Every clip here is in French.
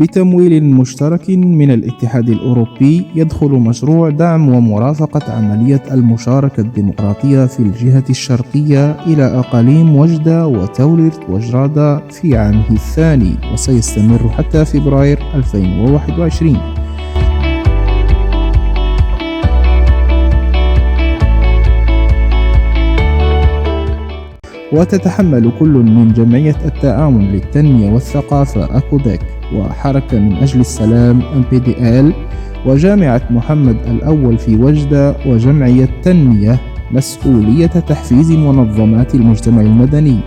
بتمويل مشترك من الاتحاد الأوروبي يدخل مشروع دعم ومرافقة عملية المشاركة الديمقراطية في الجهة الشرقية إلى أقاليم وجدة وتولرت وجرادة في عامه الثاني، وسيستمر حتى فبراير 2021. وتتحمل كل من جمعية التعاون للتنمية والثقافة أكوداك وحركة من أجل السلام MPDL وجامعة محمد الأول في وجدة وجمعية تنمية مسؤولية تحفيز منظمات المجتمع المدني،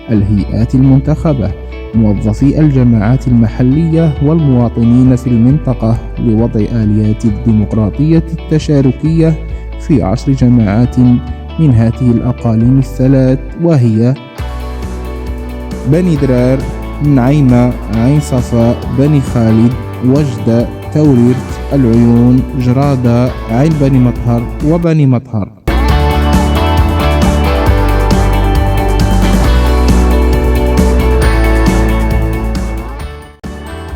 الهيئات المنتخبة، موظفي الجماعات المحلية والمواطنين في المنطقة لوضع آليات الديمقراطية التشاركية في 10 جماعات من هذه الأقاليم الثلاث، وهي بني درار، نعيمة، عين صفا، بني خالد، وجدة، تولرت، العيون، جرادة، عين بني مطهر وبني مطهر.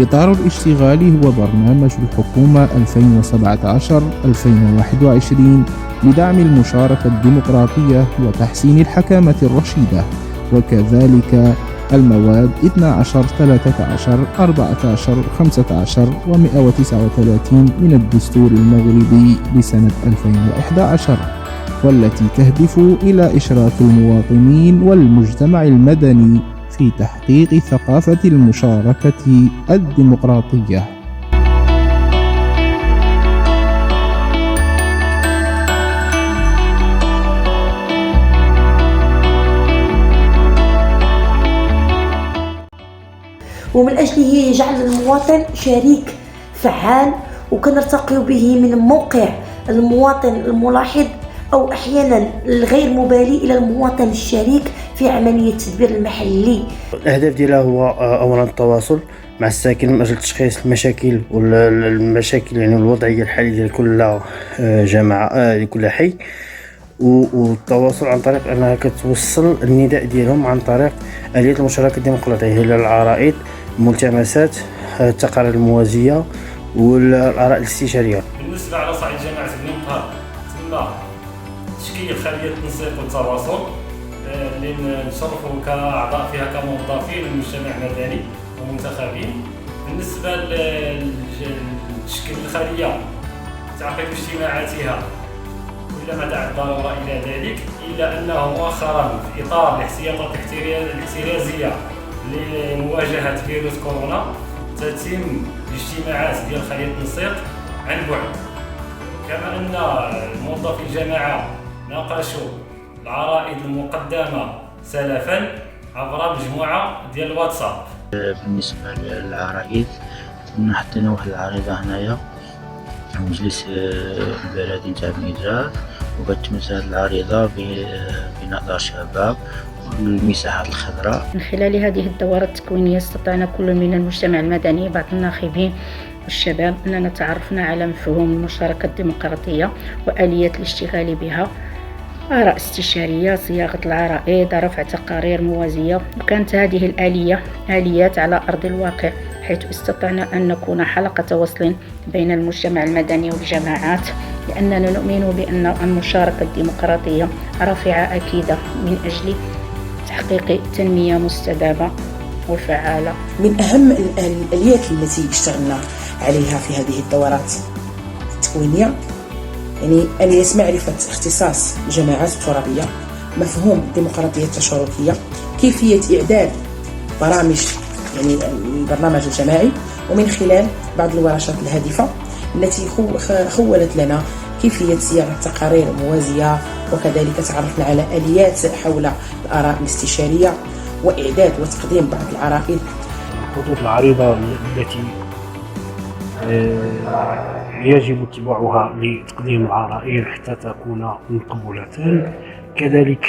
إطار الاشتغال هو برنامج الحكومة 2017-2021 لدعم المشاركة الديمقراطية وتحسين الحكامة الرشيدة، وكذلك المواد 12، 13، 14، 15 و139 من الدستور المغربي لسنة 2011، والتي تهدف إلى إشراك المواطنين والمجتمع المدني في تحقيق ثقافة المشاركة الديمقراطية. ومن أجله جعل المواطن شريك فعال، وكنرتقي به من موقع المواطن الملاحظ أو أحيانا الغير مبالي إلى المواطن الشريك في عملية التدبير المحلي. الأهداف ديالها هو أولا التواصل مع الساكن من أجل تشخيص المشاكل والمشاكل يعني الوضعية الحالية ديال كل جماعة لكل حي، والتواصل عن طريق أنها كتوصل النداء ديالهم عن طريق آلية المشاركة الديمقراطية هي العرائض، الملتمسات، التقارير الموازية والآراء الاستشارية. بالنسبة على صعيد جماعة بني مطهر تم تشكيل خلية تنسيق والتواصل اللي نشرفوا كأعضاء فيها كموظفين من المجتمع المدني ومنتخبين. بالنسبة لتشكيل الخلية تعقيد اجتماعاتها كلما دعت الضرورة إلى ذلك، إلا أنه مؤخرا في إطار الاحتياطات الاحترازية لمواجهة فيروس كورونا تتم الاجتماعات ديال خلية التنسيق عن بعد، كما أن موظفي الجماعة ناقشوا العرائض المقدمة سلفا عبر مجموعة ديال الواتساب. بالنسبة للعرائض كنا حطينا واحد العريضة هنايا في المجلس البلدي نتاع بني درار، وكتمثل هذه العريضة ببناء دار شباب والمساحات الخضراء. من خلال هذه الدورات التكوينية استطعنا كل من المجتمع المدني بعض الناخبين والشباب أننا تعرفنا على مفهوم المشاركة الديمقراطية وآليات الاشتغال بها، آراء استشارية، صياغة العرائض، رفع تقارير موازية. وكانت هذه آليات على أرض الواقع، حيث استطعنا أن نكون حلقة وصل بين المجتمع المدني والجماعات، لأننا نؤمن بأن المشاركة الديمقراطية رافعة أكيدة من أجل تحقيق تنمية مستدامة وفعالة. من أهم الآليات التي اشتغلنا عليها في هذه الدورات التكوينية يعني آلية معرفة اختصاص الجماعات الترابية، مفهوم الديمقراطية التشاركية، كيفية إعداد برامج يعني البرنامج الجماعي، ومن خلال بعض الورشات الهادفة التي خولت لنا كيفية صياغة تقارير موازية، وكذلك تعرفنا على آليات حول الآراء الاستشارية وإعداد وتقديم بعض العرائض. الخطوط العريضة التي يجب اتباعها لتقديم العرائض حتى تكون مقبولة، كذلك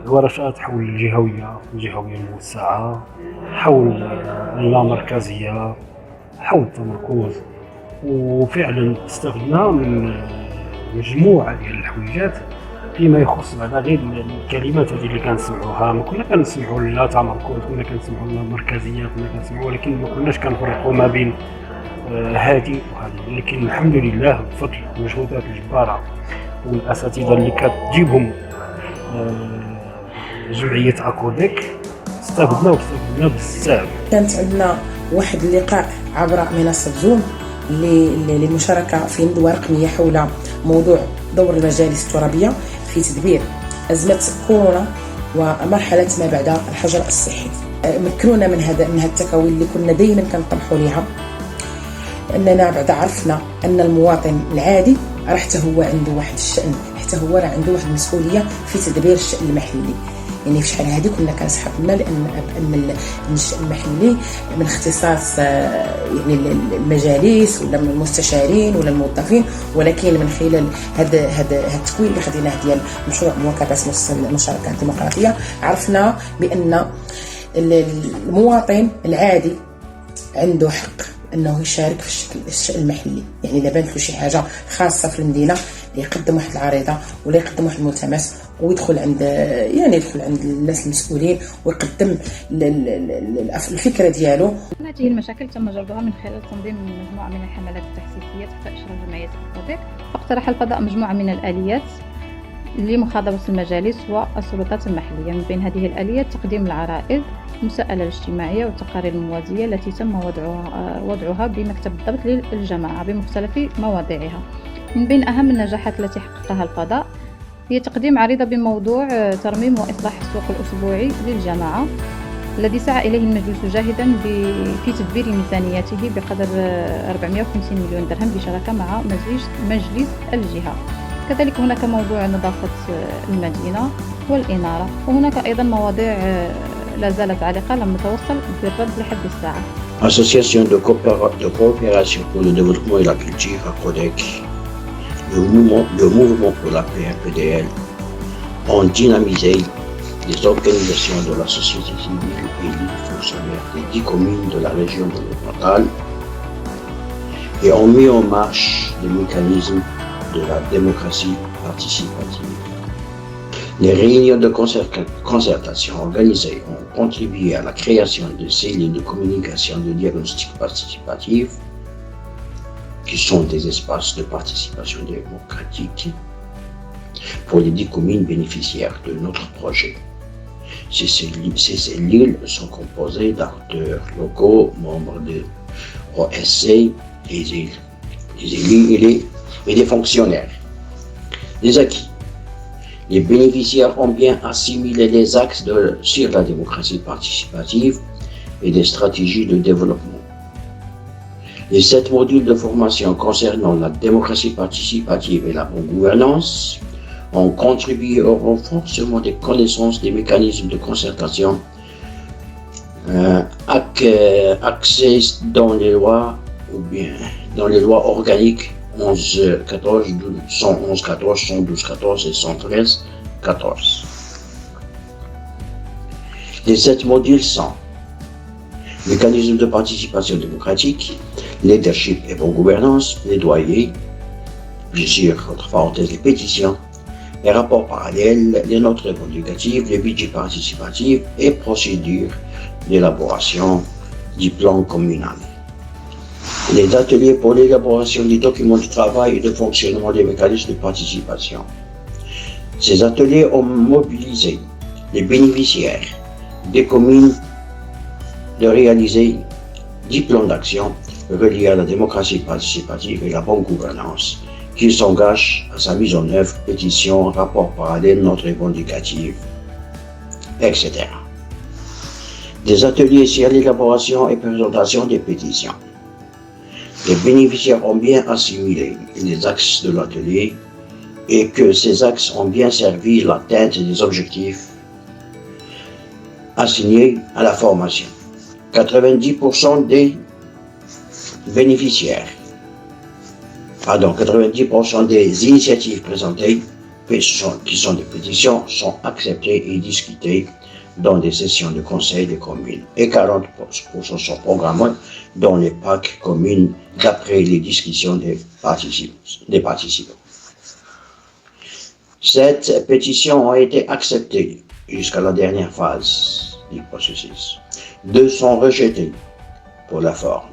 الورشات حول الجهوية الموسعة، حول اللامركزية، حول التمركز. وفعلا استفدنا من مجموعة ديال الحويجات فيما يخص بعدا غير الكلمات هذه اللي كنسمعوها، ما كنا كنسمعوا لا تمركز، كنا كنسمعوا لا مركزيه، كنا كنسمعوا، ولكن ما كناش كنفرقوا ما بين هادي وهادي. لكن الحمد لله بفضل المجهودات الجباره والاساتذه اللي كتجيبهم جمعيه اكوديك استفدنا بزاف. كانت عندنا واحد اللقاء عبر منصه زوم للمشاركه في ندوه رقميه حول موضوع دور المجالس الترابيه في تدبير ازمه كورونا ومرحله ما بعد الحجر الصحي. مكنونا من هذا التكوين اللي كنا دائما كنطمحوا ليها، اننا بعد عرفنا ان المواطن العادي راه حتى هو عنده واحد الشأن، حتى هو راه عنده واحد المسؤوليه في تدبير الشأن المحلي. يعني في شحال هذه كنا كنسحقنا لان الشأن المحلي من اختصاص يعني المجالس ولا من المستشارين ولا الموظفين، ولكن من خلال هذا التكوين اللي خديناه ديال مشروع مواكبه المشاركه الديمقراطيه عرفنا بان المواطن العادي عنده حق انه يشارك في الشأن المحلي. يعني اذا بانت له شي حاجه خاصه في المدينه يقدم واحد العريضه ولا يقدم واحد الملتمس ويدخل عند يدخل عند الناس المسؤولين ويقدم الفكره ديالو. هذه المشاكل تم جلبها من خلال تنظيم مجموعه من الحملات التحسيسيه تحت اشراف جمعيه اكوديك. اقترح القضاء مجموعه من الاليات لمخاطبه المجالس والسلطات المحليه. من بين هذه الاليات تقديم العرائض، المساءلة الاجتماعية والتقارير الموازية التي تم وضعها بمكتب الضبط للجماعة بمختلف مواضيعها. من بين أهم النجاحات التي حققها القضاء هي تقديم عريضة بموضوع ترميم وإصلاح السوق الأسبوعي للجماعة الذي سعى إليه المجلس جاهدا في تدبير ميزانيته بقدر 450 مليون درهم بشراكة مع مجلس الجهة. كذلك هناك موضوع نظافة المدينة والإنارة، وهناك أيضا مواضيع لا زالت عالقة لم نتوصل بالرد لحد الساعة. Association de coopération pour le développement et la culture ACODEC, le mouvement pour la paix PDL ont dynamisé les organisations de la société civile et les fonctionnaires des 10 communes de la région de l'Oriental et ont mis en marche des mécanismes de la démocratie participative. Les réunions de concertation organisées ont contribué à la création de cellules de communication de diagnostic participatif, qui sont des espaces de participation démocratique pour les 10 communes bénéficiaires de notre projet. Ces cellules sont composées d'acteurs locaux, membres de OSC, des élus et des fonctionnaires. Les acquis. Les bénéficiaires ont bien assimilé les axes sur la démocratie participative et des stratégies de développement. Les 7 modules de formation concernant la démocratie participative et la bonne gouvernance ont contribué au renforcement des connaissances des mécanismes de concertation axés dans les lois ou bien dans les lois organiques 11-14, 111-14, 112-14 et 113-14. Les 7 modules sont mécanisme de participation démocratique, leadership et bonne gouvernance, plaidoyer, bien sûr, entre parenthèses, les pétitions, les rapports parallèles, les notes revendicatives, les budgets participatifs et procédures d'élaboration du plan communal. Les ateliers pour l'élaboration du document de travail et de fonctionnement des mécanismes de participation. Ces ateliers ont mobilisé les bénéficiaires des communes de réaliser 10 plans d'action reliés à la démocratie participative et la bonne gouvernance, qui s'engagent à sa mise en œuvre, pétitions, rapports parallèles, notes revendicatives, etc. Des ateliers sur l'élaboration et présentation des pétitions. Les bénéficiaires ont bien assimilé les axes de l'atelier et que ces axes ont bien servi l'atteinte des objectifs assignés à la formation. 90% des bénéficiaires, 90% des initiatives présentées, qui sont des pétitions, sont acceptées et discutées dans des sessions de conseil des communes et 40% sont programmés dans les packs communes d'après les discussions des participants. Cette pétition a été acceptée jusqu'à la dernière phase du processus. 2 sont rejetées pour la forme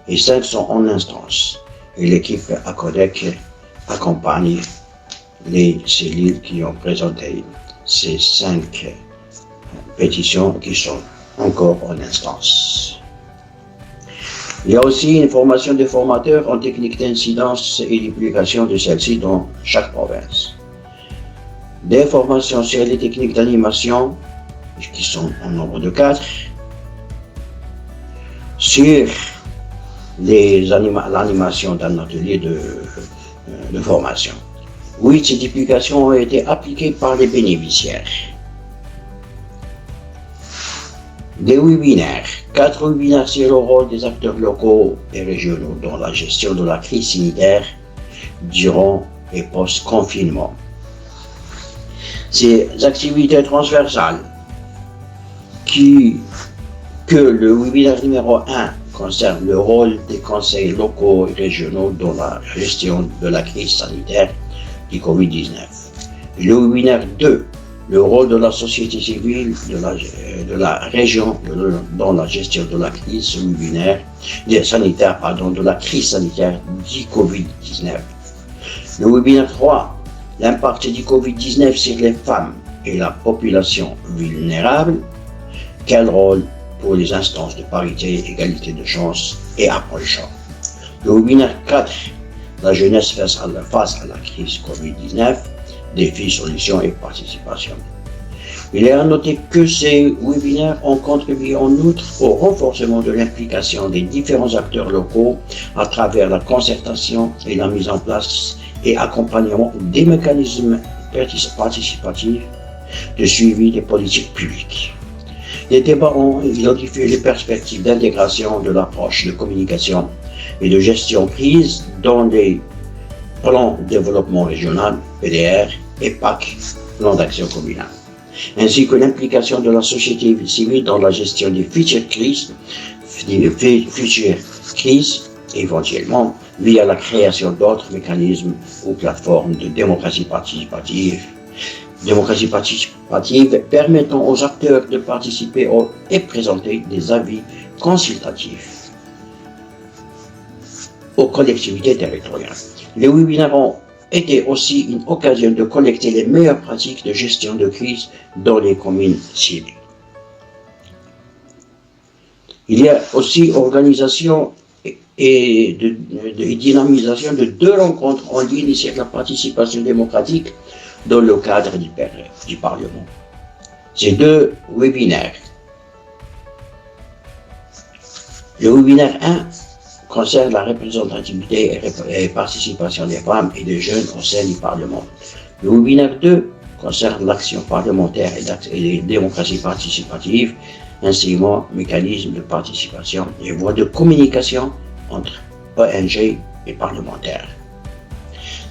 et 5 sont en instance. Et l'équipe ACODEC accompagne les cellules qui ont présenté ces 5 pétitions qui sont encore en instance. Il y a aussi une formation des formateurs en technique d'incidence et d'application de celle-ci dans chaque province. Des formations sur les techniques d'animation, qui sont en nombre de 4, sur l'animation d'un atelier de formation. 8 certifications ont été appliquées par les bénéficiaires. Des webinaires, 4 webinaires sur le rôle des acteurs locaux et régionaux dans la gestion de la crise sanitaire durant et post-confinement. Ces activités transversales que le webinaire numéro 1 concerne le rôle des conseils locaux et régionaux dans la gestion de la crise sanitaire du Covid-19. Le webinaire 2, le rôle de la société civile de la région dans la gestion de la crise sanitaire de la crise sanitaire du Covid-19. Le webinaire 3, l'impact du Covid-19 sur les femmes et la population vulnérable. Quel rôle pour les instances de parité, égalité de chance et approche. Le webinaire 4, la jeunesse face à la crise Covid-19, défis, solutions et participation. Il est à noter que ces webinaires ont contribué en outre au renforcement de l'implication des différents acteurs locaux à travers la concertation et la mise en place et accompagnement des mécanismes participatifs de suivi des politiques publiques. Les débats ont identifié les perspectives d'intégration de l'approche de communication et de gestion crise dans les plans de développement régional, PDR et PAC, plan d'action communal, ainsi que l'implication de la société civile dans la gestion des futures crises, éventuellement via la création d'autres mécanismes ou plateformes de démocratie participative permettant aux acteurs de participer et présenter des avis consultatifs aux collectivités territoriales. Les webinaires ont été aussi une occasion de collecter les meilleures pratiques de gestion de crise dans les communes cibles. Il y a aussi organisation et dynamisation de 2 rencontres en ligne sur la participation démocratique dans le cadre du Parlement. Ces 2 webinaires. Le webinaire 1 concerne la représentativité et participation des femmes et des jeunes au sein du Parlement. Le webinaire 2 concerne l'action parlementaire et la démocratie participative, ainsi que mécanismes de participation et voies de communication entre ONG et parlementaires.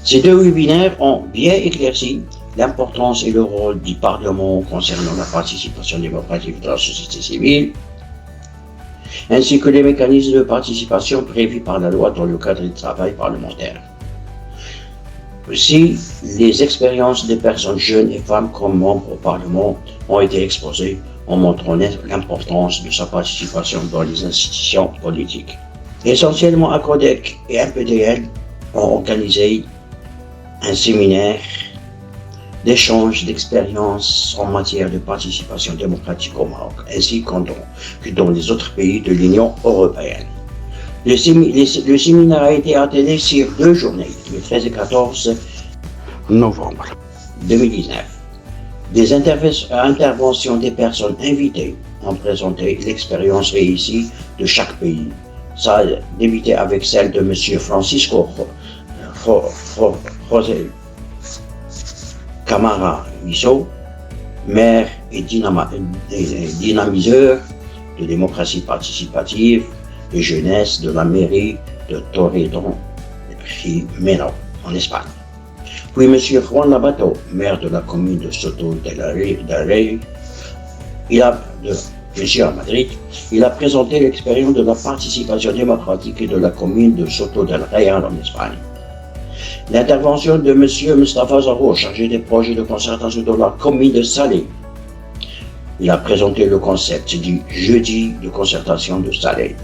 Ces 2 webinaires ont bien éclairci l'importance et le rôle du Parlement concernant la participation démocratique de la société civile, ainsi que les mécanismes de participation prévus par la loi dans le cadre du travail parlementaire. Aussi, les expériences des personnes jeunes et femmes comme membres au Parlement ont été exposées en montrant l'importance de sa participation dans les institutions politiques. Essentiellement, ACODEC et MPDL ont organisé un séminaire d'échange d'expériences en matière de participation démocratique au Maroc, ainsi que dans les autres pays de l'Union européenne. Le séminaire a été atteint sur 2 journées, le 13 et 14 novembre 2019. Des interventions des personnes invitées ont présenté l'expérience réussie de chaque pays. Ça a débuté avec celle de M. Francisco José Camara Misso, maire et dynamiseur de démocratie participative et jeunesse de la mairie de Torredon Jimeno, en Espagne. Puis M. Juan Labato, maire de la commune de Soto del Rey, à Madrid, il a présenté l'expérience de la participation démocratique de la commune de Soto del Rey en Espagne. L'intervention de M. Mustafa Zaro, chargé des projets de concertation de la commune de Salé. Il a présenté le concept du jeudi de concertation de Salé,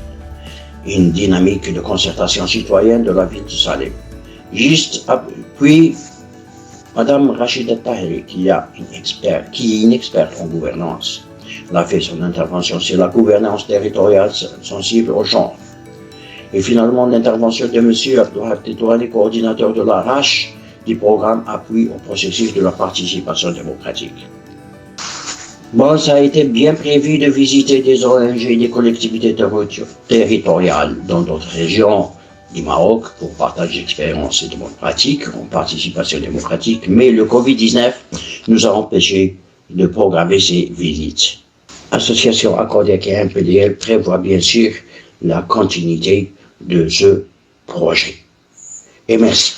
une dynamique de concertation citoyenne de la ville de Salé. Puis, Madame Rachida Tahiri, qui est une experte en gouvernance, elle a fait son intervention sur la gouvernance territoriale sensible au genre. Et finalement, l'intervention de M. Abdouhab Titourani, coordinateur de la RACH, du programme Appui au processus de la participation démocratique. Bon, ça a été bien prévu de visiter des ONG et des collectivités territoriales dans d'autres régions du Maroc pour partager expériences démocratiques en participation démocratique, mais le Covid-19 nous a empêchés de programmer ces visites. L'association Acodec et MPDL prévoit bien sûr la continuité de ce projet. Et merci.